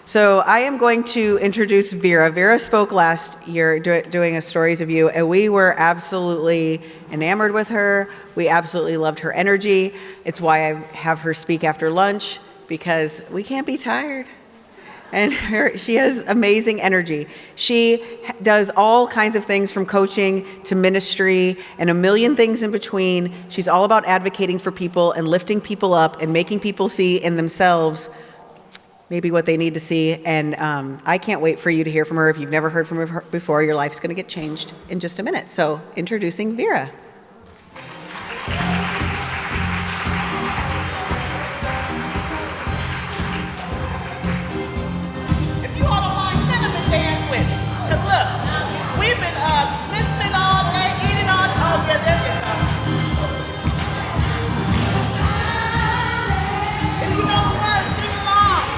So I am going to introduce Vera. Vera spoke last year doing a Stories of You, and we were absolutely enamored with her. We absolutely loved her energy. It's why I have her speak after lunch, because we can't be tired. And she has amazing energy. She does all kinds of things from coaching to ministry and a million things in between. She's all about advocating for people and lifting people up and making people see in themselves maybe what they need to see. And I can't wait for you to hear from her. If you've never heard from her before, your life's going to get changed in just a minute. So introducing Vera. If you all don't mind, stand up and dance with me. Because look, we've been listening all day, eating all day. Oh, yeah, there you go. If you know the words, sing along.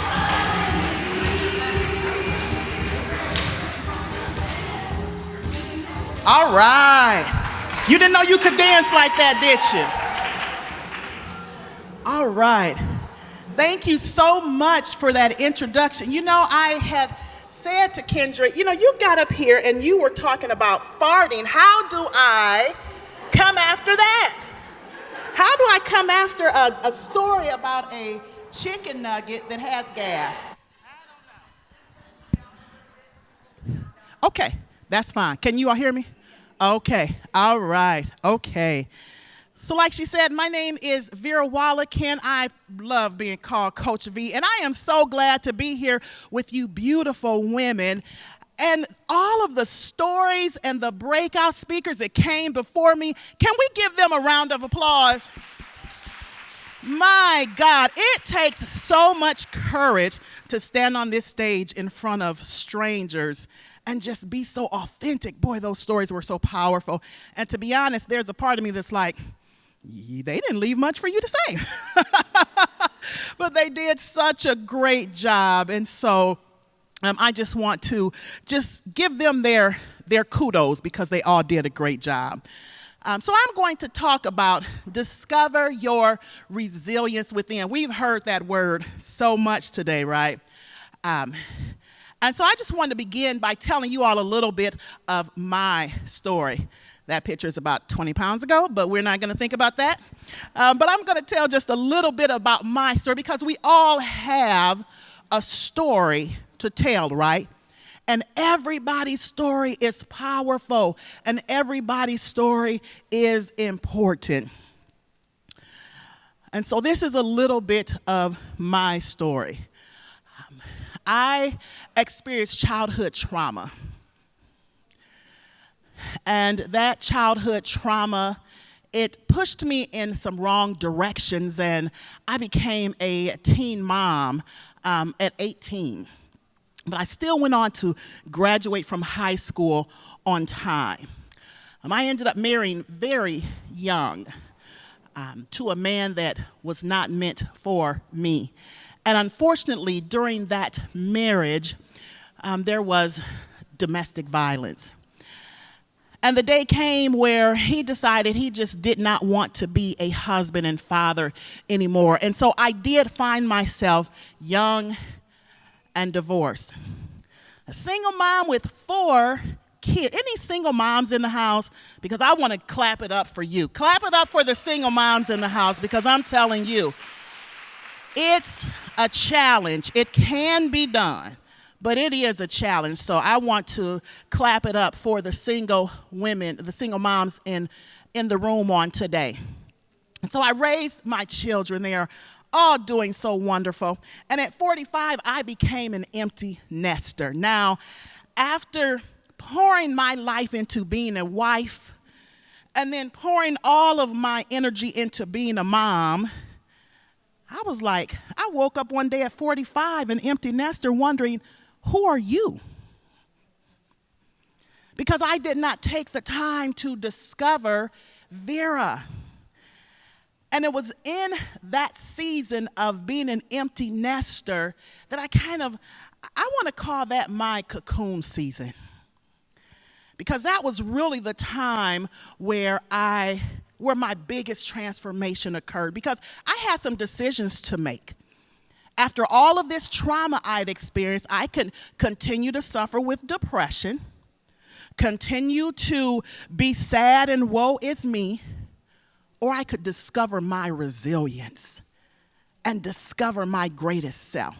All right. You didn't know you could dance like that, did you? All right. Thank you so much for that introduction. You know, I had said to Kendra, you know, you got up here and you were talking about farting. How do I come after that? How do I come after a story about a chicken nugget that has gas? I don't know. Okay, that's fine. Can you all hear me? Okay, all right, okay. So like she said, my name is Vera Wallican. I love being called Coach V, and I am so glad to be here with you beautiful women. And all of the stories and the breakout speakers that came before me, can we give them a round of applause? My God, it takes so much courage to stand on this stage in front of strangers and just be so authentic. Boy, those stories were so powerful. And to be honest, there's a part of me that's like, they didn't leave much for you to say. But they did such a great job. And so I just want to just give them their kudos because they all did a great job. So I'm going to talk about discover your resilience within. We've heard that word so much today, right? And so I just wanted to begin by telling you all a little bit of my story. That picture is about 20 pounds ago, but we're not going to think about that. But I'm going to tell just a little bit about my story because we all have a story to tell, right? And everybody's story is powerful, and everybody's story is important. And so this is a little bit of my story. I experienced childhood trauma. And that childhood trauma, it pushed me in some wrong directions, and I became a teen mom at 18. But I still went on to graduate from high school on time. I ended up marrying very young to a man that was not meant for me. And unfortunately, during that marriage, there was domestic violence. And the day came where he decided he just did not want to be a husband and father anymore. And so I did find myself young and divorced. A single mom with 4 kids. Any single moms in the house? Because I want to clap it up for you. Clap it up for the single moms in the house, because I'm telling you, it's a challenge. It can be done, but it is a challenge. So I want to clap it up for the single women, the single moms in the room on today. And so I raised my children. They are all doing so wonderful. And at 45, I became an empty nester. Now, after pouring my life into being a wife and then pouring all of my energy into being a mom, I was like, I woke up one day at 45, an empty nester, wondering, who are you? Because I did not take the time to discover Vera. And it was in that season of being an empty nester that I want to call that my cocoon season. Because that was really the time where my biggest transformation occurred, because I had some decisions to make. After all of this trauma I'd experienced, I could continue to suffer with depression, continue to be sad and woe is me, or I could discover my resilience and discover my greatest self.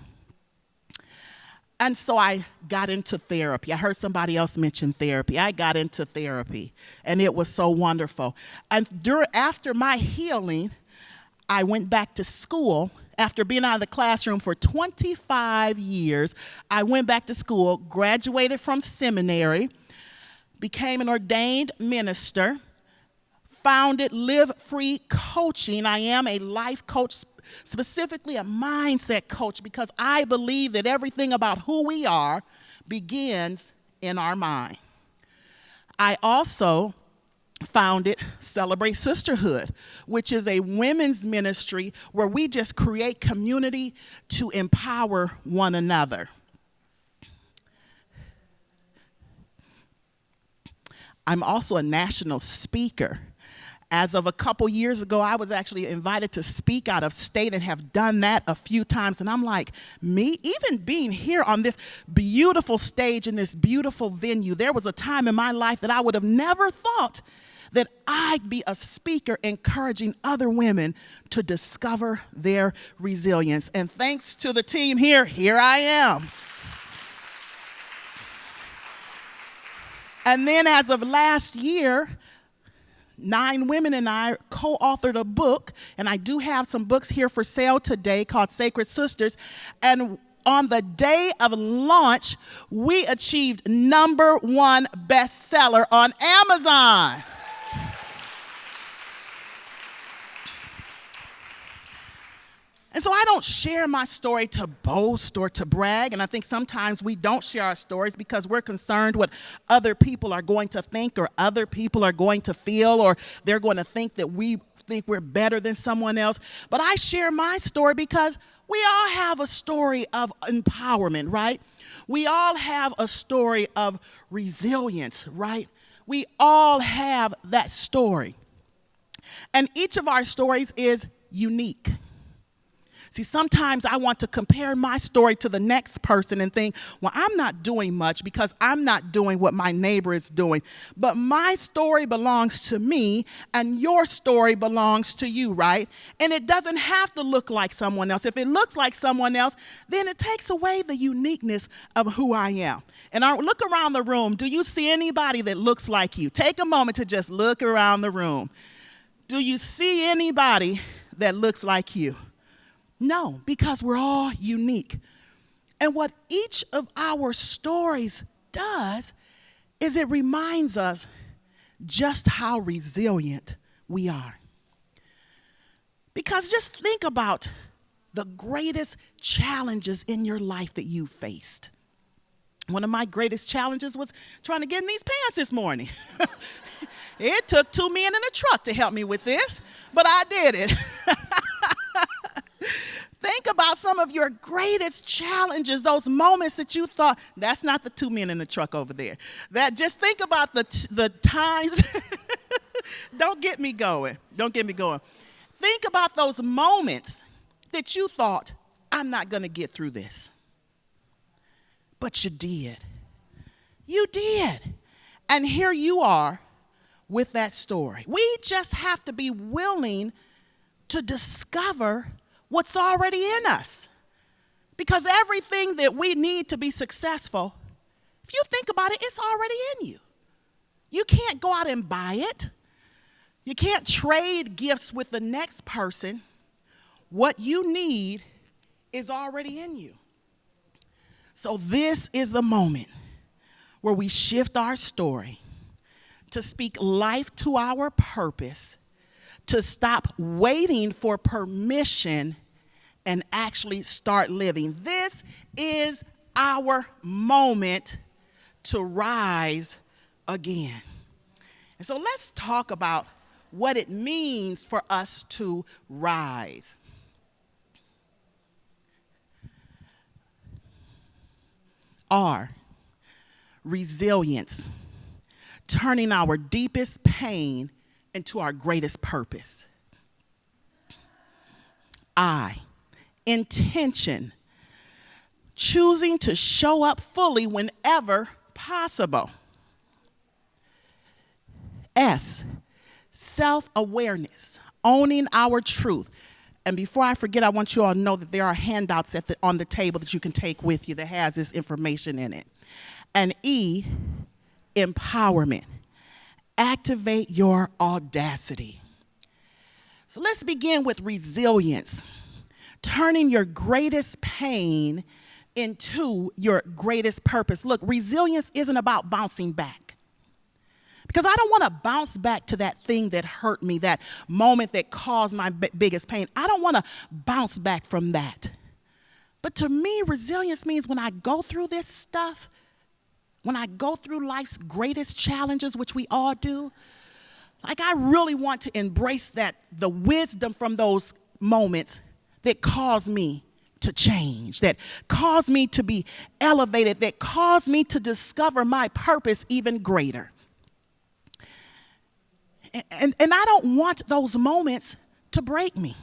And so I got into therapy. I heard somebody else mention therapy. I got into therapy, and it was so wonderful. And after my healing, I went back to school. After being out of the classroom for 25 years, I went back to school, graduated from seminary, became an ordained minister, founded Live Free Coaching. I am a life coach, specifically a mindset coach, because I believe that everything about who we are begins in our mind. I also founded Celebrate Sisterhood, which is a women's ministry where we just create community to empower one another. I'm also a national speaker. As of a couple years ago, I was actually invited to speak out of state and have done that a few times. And I'm like, me? Even being here on this beautiful stage in this beautiful venue, there was a time in my life that I would have never thought that I'd be a speaker encouraging other women to discover their resilience. And thanks to the team here I am. And then as of last year, 9 women and I co-authored a book, and I do have some books here for sale today called Sacred Sisters. And on the day of launch, we achieved #1 bestseller on Amazon. And so I don't share my story to boast or to brag, and I think sometimes we don't share our stories because we're concerned what other people are going to think or other people are going to feel, or they're going to think that we think we're better than someone else. But I share my story because we all have a story of empowerment, right? We all have a story of resilience, right? We all have that story. And each of our stories is unique. See, sometimes I want to compare my story to the next person and think, well, I'm not doing much because I'm not doing what my neighbor is doing. But my story belongs to me, and your story belongs to you, right? And it doesn't have to look like someone else. If it looks like someone else, then it takes away the uniqueness of who I am. And look around the room. Do you see anybody that looks like you? Take a moment to just look around the room. Do you see anybody that looks like you? No, because we're all unique. And what each of our stories does is it reminds us just how resilient we are. Because just think about the greatest challenges in your life that you faced. One of my greatest challenges was trying to get in these pants this morning. It took 2 men in a truck to help me with this, but I did it. Think about some of your greatest challenges, those moments that you thought, that's not the 2 men in the truck over there. Just think about the times. Don't get me going. Don't get me going. Think about those moments that you thought, I'm not going to get through this. But you did. You did. And here you are with that story. We just have to be willing to discover what's already in us. Because everything that we need to be successful, if you think about it, it's already in you. You can't go out and buy it. You can't trade gifts with the next person. What you need is already in you. So this is the moment where we shift our story to speak life to our purpose, to stop waiting for permission and actually start living. This is our moment to rise again. And so let's talk about what it means for us to rise. R, resilience, turning our deepest pain into our greatest purpose. I, intention. Choosing to show up fully whenever possible. S, self-awareness, owning our truth. And before I forget, I want you all to know that there are handouts on the table that you can take with you that has this information in it. And E, empowerment. Activate your audacity. So let's begin with resilience. Turning your greatest pain into your greatest purpose. Look, resilience isn't about bouncing back. Because I don't want to bounce back to that thing that hurt me, that moment that caused my biggest pain. I don't want to bounce back from that. But to me, resilience means when I go through this stuff, when I go through life's greatest challenges, which we all do, like I really want to embrace the wisdom from those moments that caused me to change, that caused me to be elevated, that caused me to discover my purpose even greater. And I don't want those moments to break me.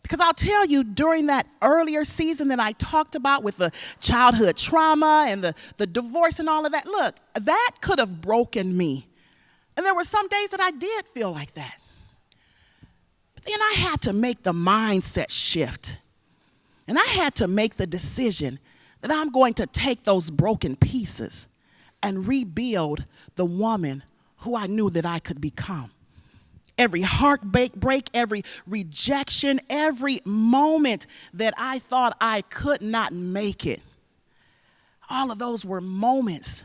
Because I'll tell you, during that earlier season that I talked about with the childhood trauma and the divorce and all of that, look, that could have broken me. And there were some days that I did feel like that. But then I had to make the mindset shift. And I had to make the decision that I'm going to take those broken pieces and rebuild the woman who I knew that I could become. Every heartbreak, every rejection, every moment that I thought I could not make it, all of those were moments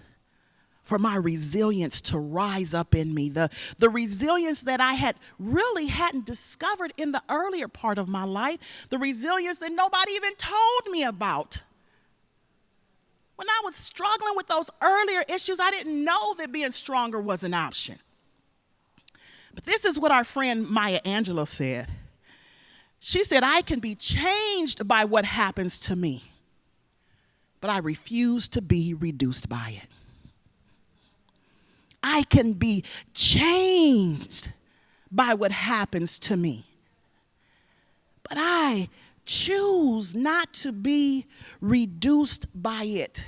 for my resilience to rise up in me. The resilience that I hadn't discovered in the earlier part of my life, the resilience that nobody even told me about. When I was struggling with those earlier issues, I didn't know that being stronger was an option. But this is what our friend Maya Angelou said. She said, I can be changed by what happens to me, but I refuse to be reduced by it. I can be changed by what happens to me, but I choose not to be reduced by it.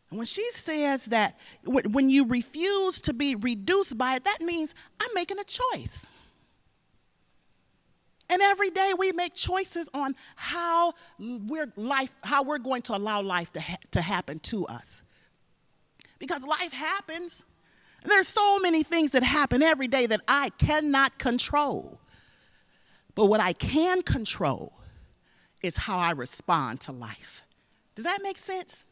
And when she says that when you refuse to be reduced by it, that means I'm making a choice. And every day we make choices on how we're going to allow life to happen to us. Because life happens. And there's so many things that happen every day that I cannot control. But what I can control is how I respond to life. Does that make sense?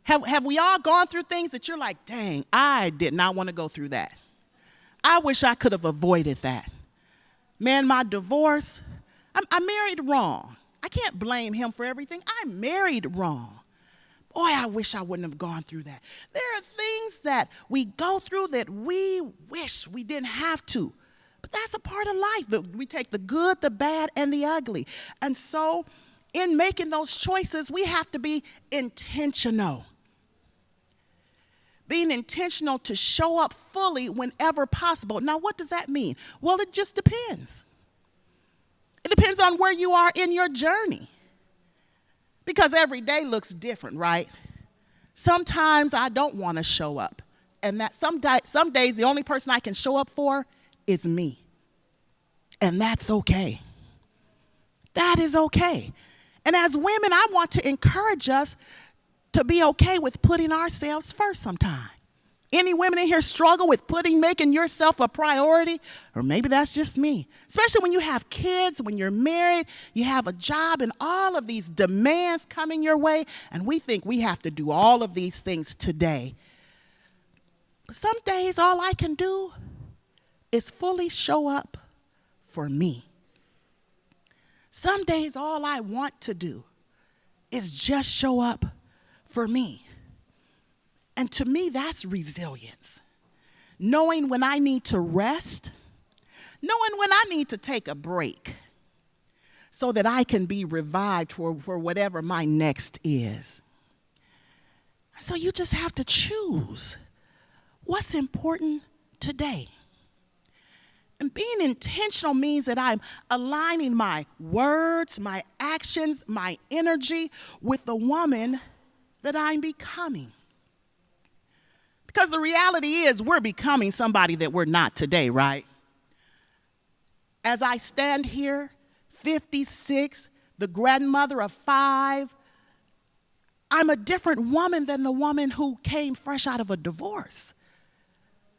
Have we all gone through things that you're like, dang, I did not want to go through that. I wish I could have avoided that. Man, my divorce, I married wrong. I can't blame him for everything. I married wrong. Boy, I wish I wouldn't have gone through that. There are things that we go through that we wish we didn't have to. But that's a part of life. We take the good, the bad, and the ugly. And so in making those choices, we have to be intentional. Being intentional to show up fully whenever possible. Now, what does that mean? Well, it just depends. It depends on where you are in your journey. Because every day looks different, right? Sometimes I don't want to show up. And that some days the only person I can show up for is me. And that's okay. That is okay. And as women, I want to encourage us to be okay with putting ourselves first sometime. Any women in here struggle with making yourself a priority? Or maybe that's just me. Especially when you have kids, when you're married, you have a job, and all of these demands coming your way, and we think we have to do all of these things today. But some days all I can do is fully show up for me. Some days all I want to do is just show up for me. And to me, that's resilience. Knowing when I need to rest, knowing when I need to take a break so that I can be revived for whatever my next is. So you just have to choose what's important today. And being intentional means that I'm aligning my words, my actions, my energy with the woman that I'm becoming. Because the reality is we're becoming somebody that we're not today, right? As I stand here, 56, the grandmother of 5, I'm a different woman than the woman who came fresh out of a divorce.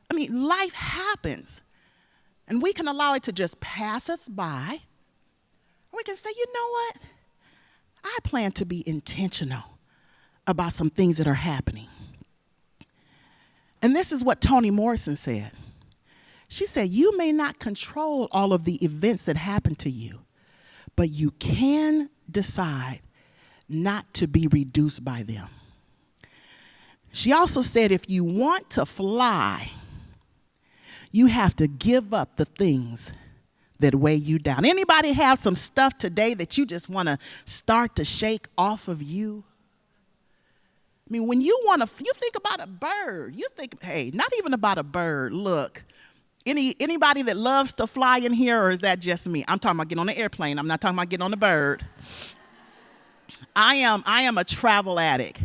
I mean, life happens. And we can allow it to just pass us by. Or we can say, you know what? I plan to be intentional about some things that are happening. And this is what Toni Morrison said. She said, you may not control all of the events that happen to you, but you can decide not to be reduced by them. She also said, if you want to fly, you have to give up the things that weigh you down. Anybody have some stuff today that you just want to start to shake off of you? I mean, when you think about a bird, you think, hey, not even about a bird. Look, anybody that loves to fly in here, or is that just me? I'm talking about getting on an airplane. I'm not talking about getting on a bird. I am a travel addict.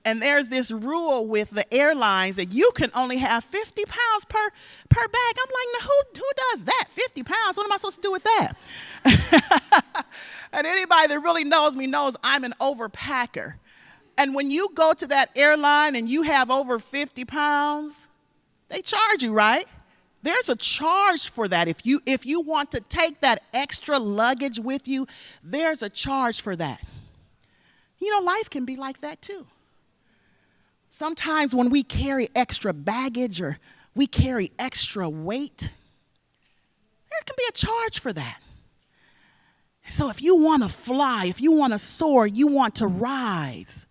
And there's this rule with the airlines that you can only have 50 pounds per bag. I'm like, who does that? 50 pounds? What am I supposed to do with that? And anybody that really knows me knows I'm an overpacker. And when you go to that airline and you have over 50 pounds, they charge you, right? There's a charge for that. If you want to take that extra luggage with you, there's a charge for that. You know, life can be like that too. Sometimes when we carry extra baggage or we carry extra weight, there can be a charge for that. So if you want to fly, if you want to soar, you want to rise,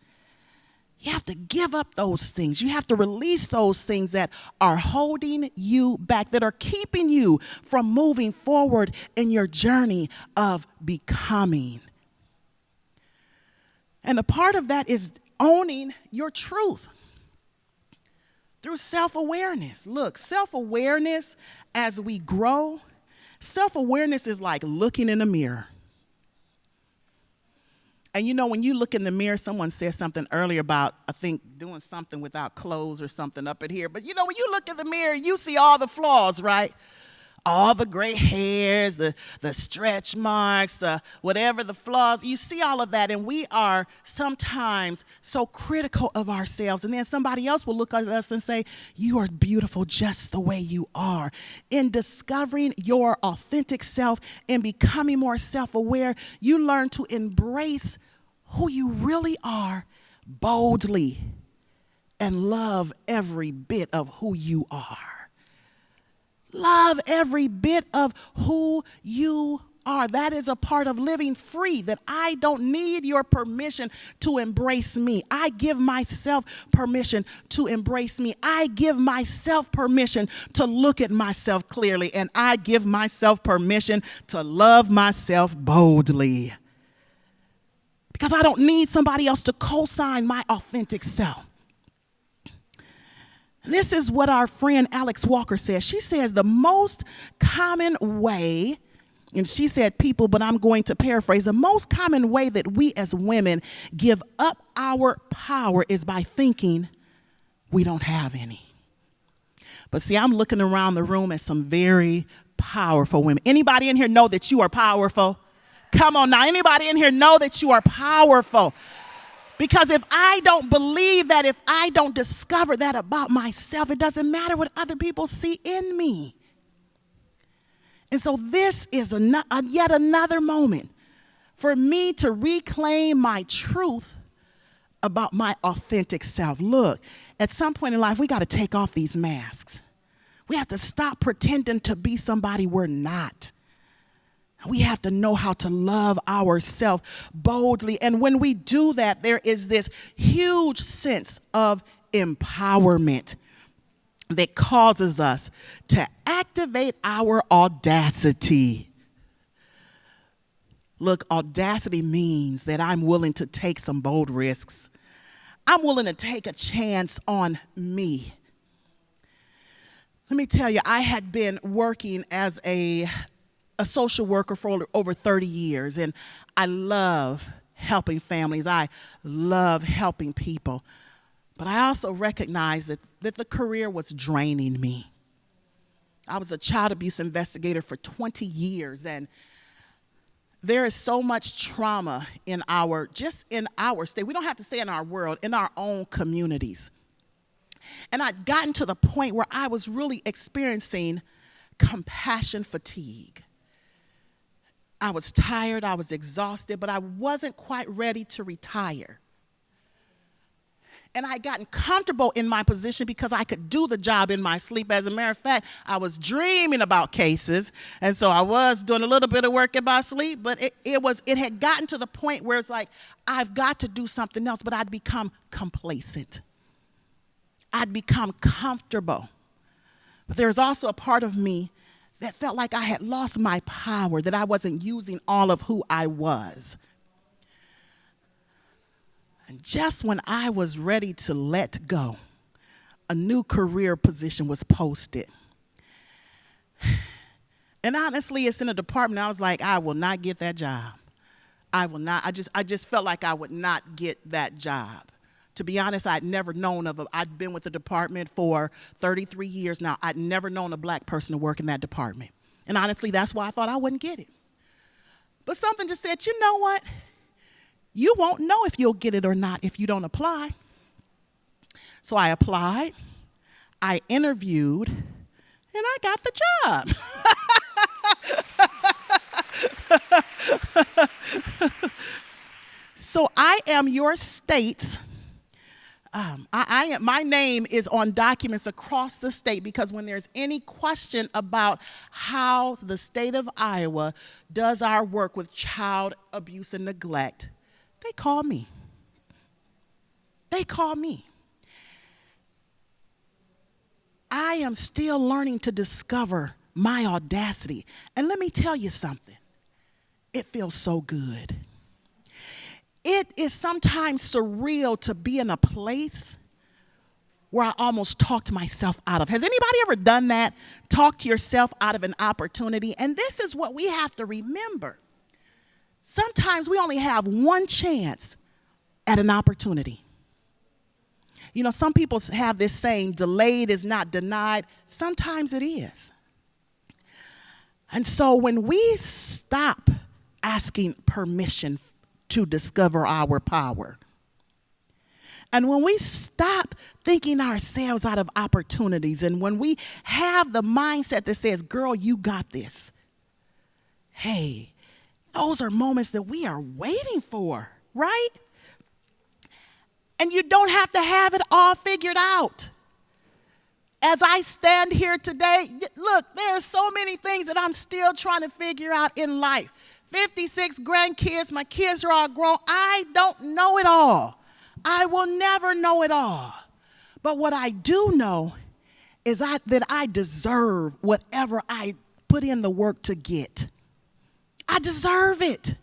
you have to give up those things. You have to release those things that are holding you back, that are keeping you from moving forward in your journey of becoming. And a part of that is owning your truth through self-awareness. Look, self-awareness, as we grow, self-awareness is like looking in a mirror. And you know, when you look in the mirror, someone said something earlier about, I think, doing something without clothes or something up in here. But you know, when you look in the mirror, you see all the flaws, right? All the gray hairs, the stretch marks, the whatever the flaws, you see all of that. And we are sometimes so critical of ourselves. And then somebody else will look at us and say, you are beautiful just the way you are. In discovering your authentic self and becoming more self-aware, you learn to embrace who you really are boldly and love every bit of who you are. Love every bit of who you are. That is a part of living free, that I don't need your permission to embrace me. I give myself permission to embrace me. I give myself permission to look at myself clearly, and I give myself permission to love myself boldly. Because I don't need somebody else to co-sign my authentic self. This is what our friend Alex Walker says. She says the most common way, and she said people, but I'm going to paraphrase, the most common way that we as women give up our power is by thinking we don't have any. But see, I'm looking around the room at some very powerful women. Anybody in here know that you are powerful? Come on now, anybody in here know that you are powerful? Because if I don't believe that, if I don't discover that about myself, it doesn't matter what other people see in me. And so this is yet another moment for me to reclaim my truth about my authentic self. Look, at some point in life, we got to take off these masks. We have to stop pretending to be somebody we're not. We have to know how to love ourselves boldly. And when we do that, there is this huge sense of empowerment that causes us to activate our audacity. Look, audacity means that I'm willing to take some bold risks. I'm willing to take a chance on me. Let me tell you, I had been working as a social worker for over 30 years, and I love helping families. I love helping people. But I also recognized that the career was draining me. I was a child abuse investigator for 20 years, and there is so much trauma in just in our state. We don't have to say in our world, in our own communities. And I'd gotten to the point where I was really experiencing compassion fatigue. I was tired, I was exhausted, but I wasn't quite ready to retire. And I had gotten comfortable in my position because I could do the job in my sleep. As a matter of fact, I was dreaming about cases, and so I was doing a little bit of work in my sleep, but it had gotten to the point where it's like, I've got to do something else, but I'd become complacent. I'd become comfortable. But there's also a part of me that felt like I had lost my power, that I wasn't using all of who I was. And just when I was ready to let go, a new career position was posted. And honestly, it's in a department I was like, I will not get that job. I will not. I just felt like I would not get that job. To be honest, I'd never known I'd been with the department for 33 years now. I'd never known a black person to work in that department. And honestly, that's why I thought I wouldn't get it. But something just said, you know what? You won't know if you'll get it or not if you don't apply. So I applied, I interviewed, and I got the job. So I am your state's my name is on documents across the state, because when there's any question about how the state of Iowa does our work with child abuse and neglect, they call me. They call me. I am still learning to discover my audacity. And let me tell you something. It feels so good. It is sometimes surreal to be in a place where I almost talked myself out of. Has anybody ever done that? Talked yourself out of an opportunity? And this is what we have to remember. Sometimes we only have one chance at an opportunity. You know, some people have this saying, delayed is not denied. Sometimes it is. And so when we stop asking permission to discover our power, and when we stop thinking ourselves out of opportunities, and when we have the mindset that says, girl, you got this, hey, those are moments that we are waiting for, right? And you don't have to have it all figured out. As I stand here today, look, there are so many things that I'm still trying to figure out in life. 56 grandkids, my kids are all grown. I don't know it all. I will never know it all. But what I do know is that I deserve whatever I put in the work to get. I deserve it.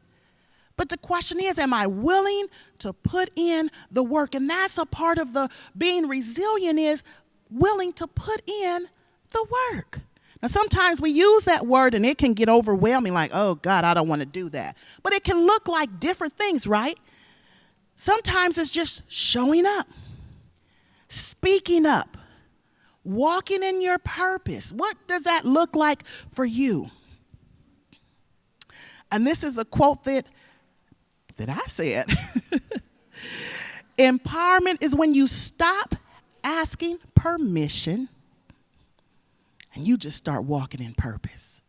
But the question is, am I willing to put in the work? And that's a part of the being resilient, is willing to put in the work. Now, sometimes we use that word and it can get overwhelming, like, oh, God, I don't want to do that. But it can look like different things, right? Sometimes it's just showing up, speaking up, walking in your purpose. What does that look like for you? And this is a quote that I said. Empowerment is when you stop asking permission and you just start walking in purpose.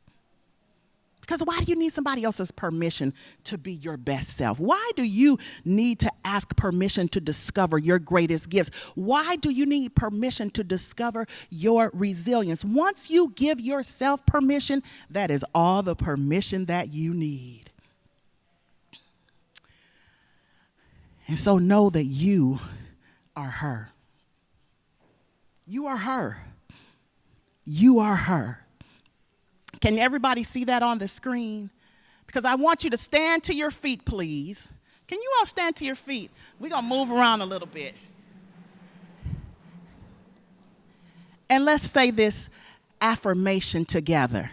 Because why do you need somebody else's permission to be your best self? Why do you need to ask permission to discover your greatest gifts? Why do you need permission to discover your resilience? Once you give yourself permission, that is all the permission that you need. And so know that you are her. You are her. You are her. Can everybody see that on the screen? Because I want you to stand to your feet, please. Can you all stand to your feet? We're going to move around a little bit. And let's say this affirmation together.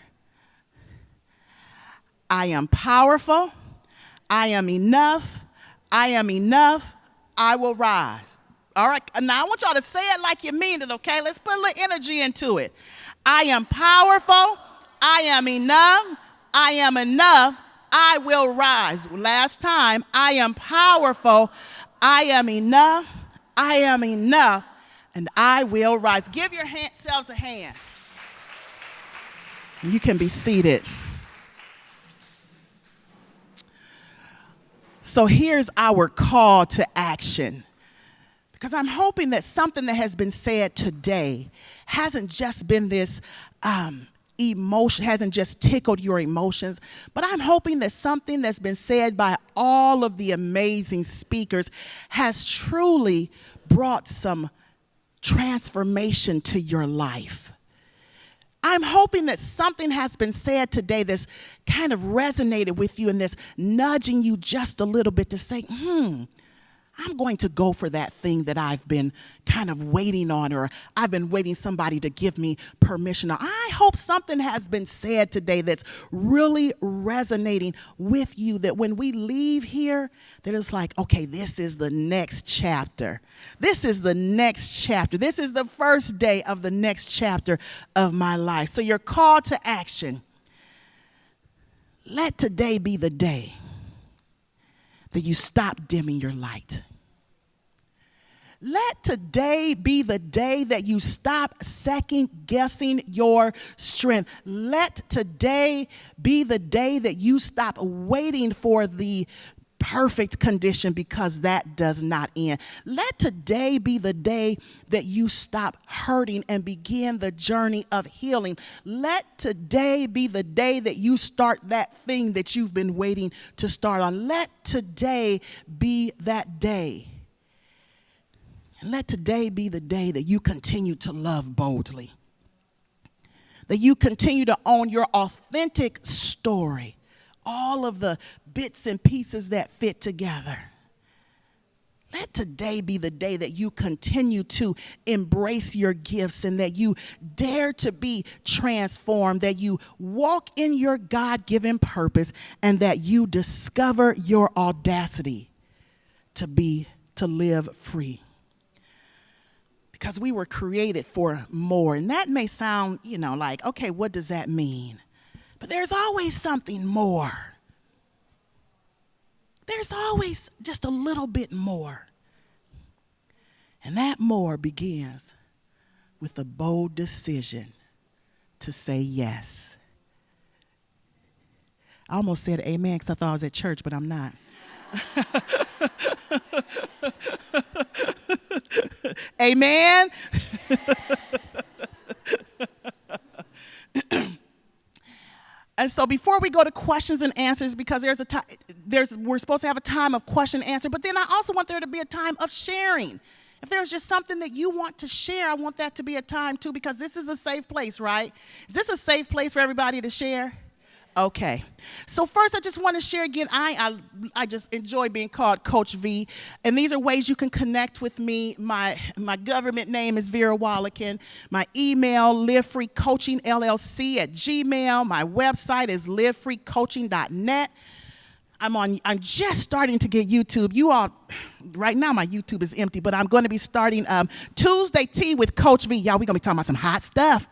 I am powerful. I am enough. I am enough. I will rise. All right. Now I want y'all to say it like you mean it, okay? Let's put a little energy into it. I am powerful. I am enough. I am enough. I will rise. Last time, I am powerful. I am enough. I am enough. And I will rise. Give your selves a hand. You can be seated. So here's our call to action. Because I'm hoping that something that has been said today hasn't just been this emotion, hasn't just tickled your emotions, but I'm hoping that something that's been said by all of the amazing speakers has truly brought some transformation to your life. I'm hoping that something has been said today that's kind of resonated with you and that's nudging you just a little bit to say, I'm going to go for that thing that I've been kind of waiting on, or I've been waiting somebody to give me permission. I hope something has been said today that's really resonating with you, that when we leave here, that it's like, okay, this is the next chapter. This is the next chapter. This is the first day of the next chapter of my life. So your call to action. Let today be the day that you stop dimming your light. Let today be the day that you stop second guessing your strength. Let today be the day that you stop waiting for the perfect condition, because that does not end. Let today be the day that you stop hurting and begin the journey of healing. Let today be the day that you start that thing that you've been waiting to start on. Let today be that day. And let today be the day that you continue to love boldly. That you continue to own your authentic story. All of the bits and pieces that fit together. Let today be the day that you continue to embrace your gifts and that you dare to be transformed, that you walk in your God-given purpose, and that you discover your audacity to live free. Because we were created for more. And that may sound, like, okay, what does that mean? But there's always something more. There's always just a little bit more. And that more begins with a bold decision to say yes. I almost said amen because I thought I was at church, but I'm not. Amen. And so before we go to questions and answers, because we're supposed to have a time of question and answer, but then I also want there to be a time of sharing. If there's just something that you want to share, I want that to be a time too, because this is a safe place, right? Is this a safe place for everybody to share? Okay. So first, I just want to share again, I just enjoy being called Coach V, and these are ways you can connect with me. My government name is Vera Wallican. My email, livefreecoachingllc@gmail. My website is livefreecoaching.net. I'm just starting to get YouTube. You all, right now my YouTube is empty, but I'm going to be starting Tuesday Tea with Coach V. Y'all, we're going to be talking about some hot stuff.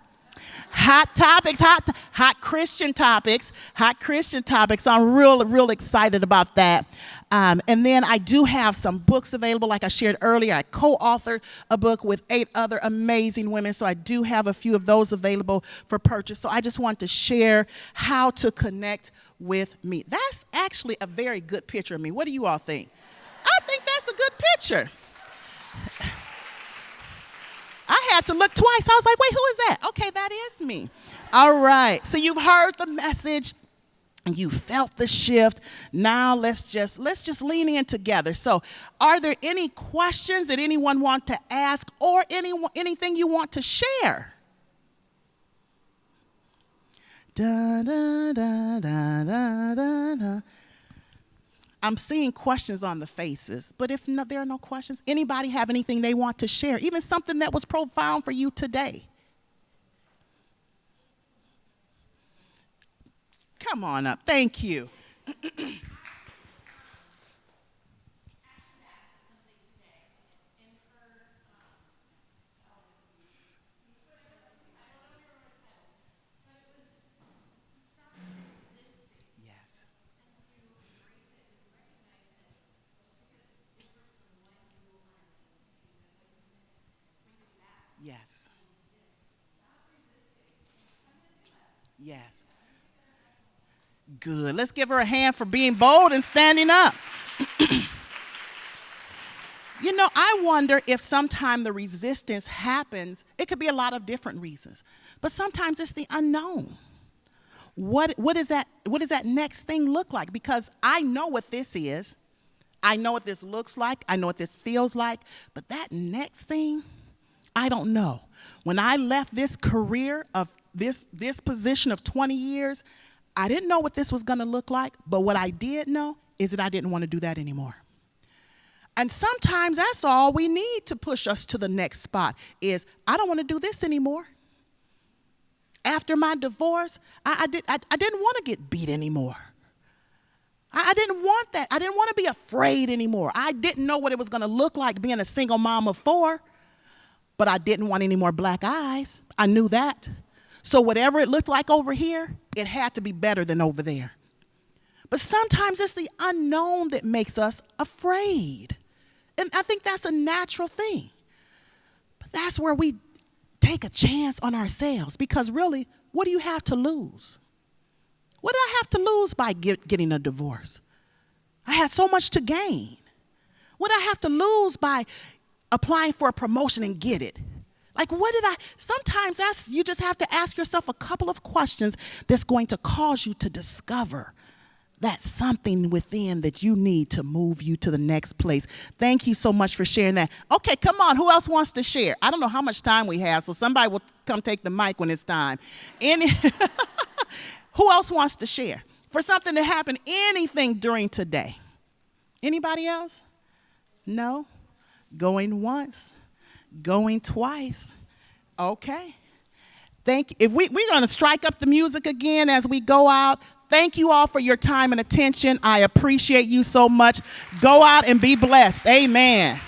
Hot topics, hot Christian topics. So I'm real excited about that. And then I do have some books available. Like I shared earlier, I co-authored a book with 8 other amazing women. So I do have a few of those available for purchase. So I just want to share how to connect with me. That's actually a very good picture of me. What do you all think? I think that's a good picture. I had to look twice. I was like, wait, who is that? Okay, that is me. All right. So you've heard the message and you felt the shift. Now let's just lean in together. So are there any questions that anyone want to ask, or anything you want to share? Da, da, da, da, da, da, da. I'm seeing questions on the faces, but if there are no questions, anybody have anything they want to share, even something that was profound for you today? Come on up. Thank you. Yes. Yes. Yes. Good. Let's give her a hand for being bold and standing up. You know, I wonder if sometime the resistance happens, it could be a lot of different reasons, but sometimes it's the unknown. What does that next thing look like? Because I know what this is. I know what this looks like. I know what this feels like. But that next thing, I don't know. When I left this career of this position of 20 years, I didn't know what this was going to look like. But what I did know is that I didn't want to do that anymore. And sometimes that's all we need to push us to the next spot is, I don't want to do this anymore. After my divorce, I didn't want to get beat anymore. I didn't want that. I didn't want to be afraid anymore. I didn't know what it was going to look like being a single mom of 4, but I didn't want any more black eyes. I knew that. So whatever it looked like over here, it had to be better than over there. But sometimes it's the unknown that makes us afraid. And I think that's a natural thing. But that's where we take a chance on ourselves, because really, what do you have to lose? What do I have to lose by getting a divorce? I had so much to gain. What do I have to lose by applying for a promotion and get it? Like, sometimes you just have to ask yourself a couple of questions that's going to cause you to discover that's something within that you need to move you to the next place. Thank you so much for sharing that. Okay, come on. Who else wants to share? I don't know how much time we have, so somebody will come take the mic when it's time. Who else wants to share? For something that happened, anything during today. Anybody else? No? Going once? Going twice? Okay. If we're going to strike up the music again as we go out. Thank you all for your time and attention. I appreciate you so much. Go out and be blessed. Amen.